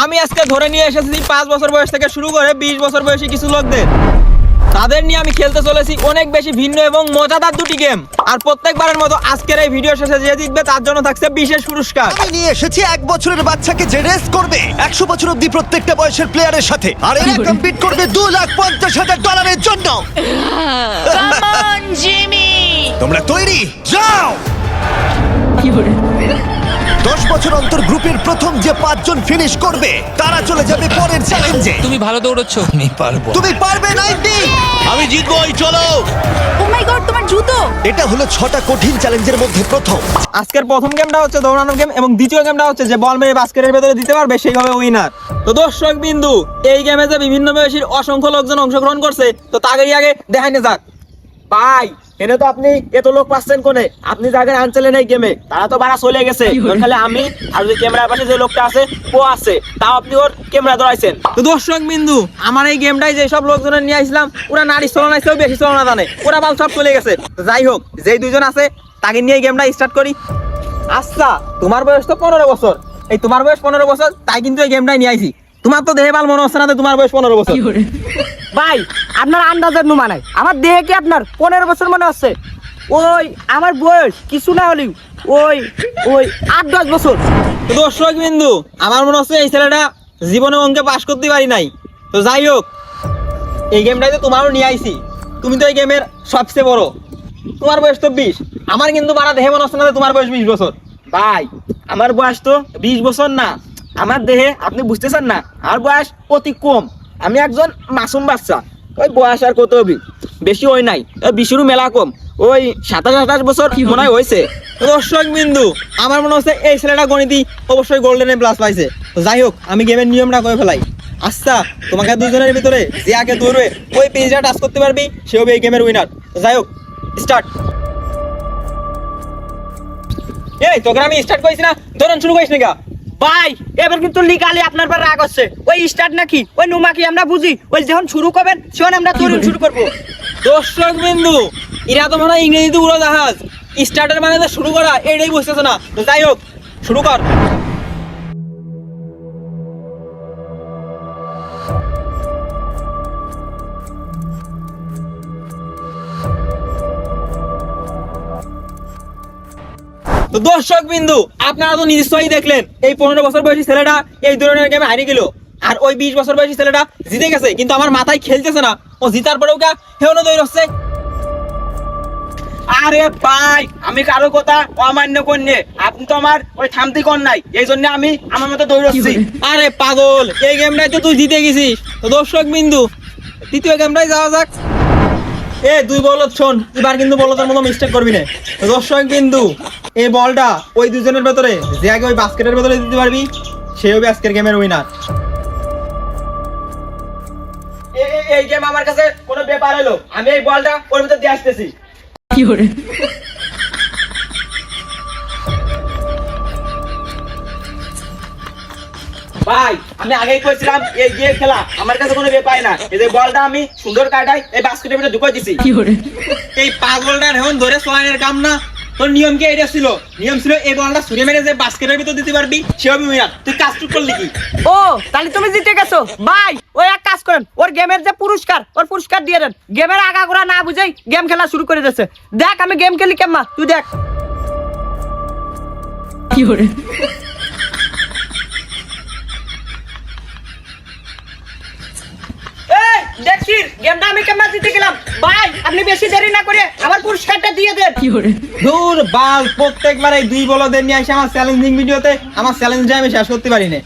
আমি আজকে ধরে নিয়ে এসেছি 5 বছর বয়স থেকে শুরু করে 20 বছর বয়সী কিছু লোকদের। তাদের নিয়ে আমি খেলতে চলেছি অনেক বেশি ভিন্ন এবং মজাদার দুটি গেম। আর প্রত্যেকবারের মতো আজকের এই ভিডিও শেষে যে জিতবে তার জন্য থাকছে বিশেষ পুরস্কার। আমি নিয়ে এসেছি 1 বছরের বাচ্চাকে যে রেস করবে 100 বছর অবধি প্রত্যেকটা বয়সের প্লেয়ারের সাথে, আর এরা কম্পিট করবে $2,50,000 জন্য। কাম অন জিমি, তোমরা তৈরি? যাও। 10 বছর অন্তর গ্রুপের প্রথম যে 5 জন ফিনিশ করবে তারা চলে যাবে পরের চ্যালেঞ্জে। তুমি ভালো দৌড়চ্ছ। আমি পারবো। তুমি পারবে 90। আমি জিতবই, চলো। ও মাই গড, তোমার জুতো। এটা হলো 6টা কঠিন চ্যালেঞ্জের মধ্যে প্রথম। আজকের প্রথম গেমটা হচ্ছে দৌড়ানোর গেম এবং দ্বিতীয় গেমটা হচ্ছে যে বল মেরে বাস্কেটের ভেতরে দিতে পারবে সেই হবে উইনার। তো দর্শক বিন্দু, এই গেমে যে বিভিন্ন বয়সীর অসংখ্য লোকজন অংশগ্রহণ করছে, তো তাদেরই আগে দেখাইনে যাক। ভাই এনে তো আপনি এত লোক পাচ্ছেন কোনে? আপনি জায়গায় আনছিলেন এই গেমে, তারা তো বাড়া চলে গেছে। খালি আমি আর যে ক্যামেরার পাশে যে লোকটা আছে ও আছে, তাও আপনি ওর ক্যামেরা ধরাইছেন। তো দর্শক বিন্দু, আমার এই গেমটাই যে সব লোকজনের নিয়ে আসলাম, ওরা নারী চলনা চেয়েও বেশি চলনা জানে, ওরা বাল সব চলে গেছে। যাই হোক, যেই দুইজন আছে তাকে নিয়ে এই গেমটা স্টার্ট করি। আচ্ছা, তোমার বয়স তো 15 বছর। এই তোমার বয়স 15 বছর, তাই কিন্তু এই গেমটাই নিয়ে আইছি। তোমার তো দেহে বাল মনে হচ্ছে না তোমার বয়স 15 বছর। ভাই আপনার আন্দাজের নুমা নাই, আমার দেহে কি আপনার 15 বছর মনে হচ্ছে? ওই আমার বয়স কিছু না হলেও ওই ওই 8-10 বছর। তো দর্শক বিন্দু, আমার মনে হচ্ছে এই ছেলেটা জীবনে অঙ্কে পাশ করতে পারি নাই। তো যাই হোক, এই গেমটাই তো তোমারও নিয়ে আইছি। তুমি তো এই গেমের সবচেয়ে বড়, তোমার বয়স তো 20। আমার কিন্তু মারা দেহে মনে হচ্ছে না তোমার বয়স 20 বছর। ভাই আমার বয়স তো 20 বছর না, আমার দেহে আপনি বুঝতেছেন না, আমার বয়স অতি কম। আমি একজন মাসুম বাচ্চা। ওই বয়স আর কত হবে, বেশি হয় নাই, 20-এরও মেলা কম, ওই 27-28 বছর মনে হয় হয়েছে। দর্শক বিন্দু, আমার মনে হচ্ছে এই ছেলেটা গণিতই অবশ্যই গোল্ডেন প্লাস পাইছে। তো যাই হোক, আমি গেমের নিয়মটা করে ফেলাই। আচ্ছা, তোমাকে দুজনের ভিতরে যে আগে দৌড়বে ওই পেজটা টাচ করতে পারবি, সে হবে এই গেমের উইনার। তো যাই হোক, স্টার্ট। এই তোকে আমি স্টার্ট করেছি না, দৌড়ান শুরু করিস না। ভাই এবার কিন্তু লিগালি আপনার পর রাগ হচ্ছে। ওই স্টার্ট নাকি ওই নুমা কি আমরা বুঝি? ওই যখন শুরু করবেন সেখন আমরা দৌড় শুরু করবো। দর্শক বিন্দু, এরা তো মনে হয় ইংরেজিতে উড়ো জাহাজ। স্টার্টের মানে যে শুরু করা, এটাই বুঝতেছে না। তো যাই হোক, শুরু কর। তো দর্শক বিন্দু, আপনারা তো নিশ্চয়ই দেখলেন এই 15 বছর বয়সী ছেলেটা এই ধরনের গেমে হারিয়ে গেল, আর ওই 20 বছর বয়সী ছেলেটা জিতে গেছে। কিন্তু আমার মাথায় খেলতেছে না, ও জিতার পরেও কা হেওনো দৌড় হচ্ছে। আরে ভাই আমি কারো কথা অমান্য করনে, আপনি তো আমার ওই থামতি কর নাই, এই জন্য আমি আমার মতো দৌড়চ্ছি। আরে পাগল, এই গেমটাই তো তুই জিতে গেছিস। তো দর্শক বিন্দু, তৃতীয় গেমটাই যাওয়া যাক। এ দুই বলত শোন, এবার কিন্তু বলতের মতো মিস্টেক করবি না। তো দর্শক বিন্দু, এই বলটা ওই দুজনের ভেতরে যে আগে ওই বাস্কেটের ভেতরে দিতে পারবি, সে হবে আজকের গেমের উইনার। এই গেম আমার কাছে কোনো ব্যাপার হলো, আমি এই বলটা ওর ভিতর দিয়ে আসতেছি। ভাই আমি আগেই কইছিলাম এই গেম খেলা আমার কাছে কোনো ব্যাপার না। এই যে বলটা আমি সুন্দর কাটাই এই বাস্কেটের ভিতরে ঢুকাই দিছি। এই পাগলটার এখন ধরে সোয়ানের কাম না। তোর নিয়ম কি এটা ছিল? নিয়ম ছিল এই বলটা ছুঁড়ে মেরে যে বাস্কেটের ভিতর দিতে পারবি সে হবে উইনার। তুই কাজটুক করলি কি? ও তাহলে তুমি জিতে গেছো। ভাই ওই এক কাজ করেন, ওর গেমের যে পুরস্কার ওর পুরস্কার দিয়ে দেন। গেমের আগাগোড়া না বুঝেই গেম খেলা শুরু করে দিয়েছে। দেখ আমি গেম খেলি কেমন, তুই দেখ। এই দেখছিস গেমটা আমি কেমন জিতে গেলাম। ভাই আপনি বেশি দেরি না করে আমার পুরস্কারটা দিয়ে দেন। দূর বাল, প্রত্যেকবার এই দুই বলদের নিয়ে আসে আমার চ্যালেঞ্জিং ভিডিওতে আমার চ্যালেঞ্জটা আমি শেষ করতে পারি না।